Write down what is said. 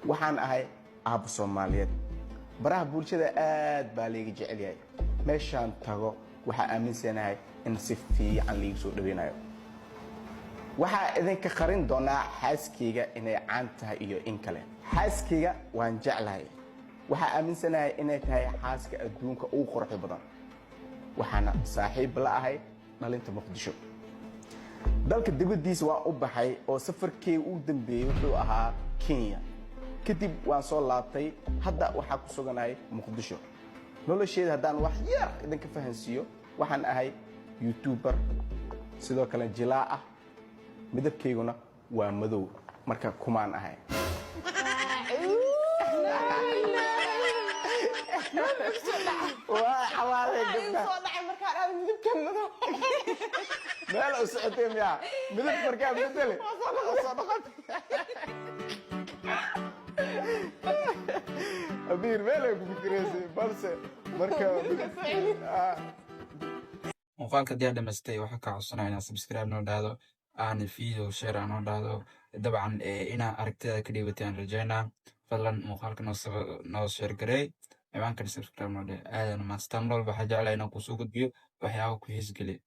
waxaan ahay aabbo Soomaaliyeed baraha bulshada aad baa leega jecel yahay meeshaan tago waxa aaminsanahay in si fiican liiga soo dhaweynayo waxa idinka qarin doonaa xaaskeyga inay caan tahay iyo in kale xaaskeyga waan jeclahay waxa aaminsanahay inay tahay xaaska adduunka ugu quruxda badan waxaana saaxiib la ahay dhalinta Muqdisho dalka dibadiisa waa u baxay oo safarkii uu dambeeyay wuxuu ahaa Kenya kadib waan soo laabtay hadda waxa ku suganahay Muqdisho nolosheeda haddaan wax yar idinka fahansiiyo waxaan ahay YouTuber sidoo kale jilaa ah midabkeyguna waa madow marka kumaan ahay waa xawaalay gabdha soo dhacay markaan aad midabka madow meel u socotay miya midab markaa bedele soo dhaqantay أبير مالك بكريسي بلسة مركب muuqaalka diyaar dhamaystay waxaa ka codsanaya inaad subscribe noo dhahdo aan video share noo dhahdo dabcan inaa aragtida ka dhiibatay aan rajaynaa fadlan muuqaalka noo share gareey ciwaankana subscribe noo dheh aadan maastaan walba waxaa jeclaa inaan kusoo gudbiyo waxyaabo ku xiis geliya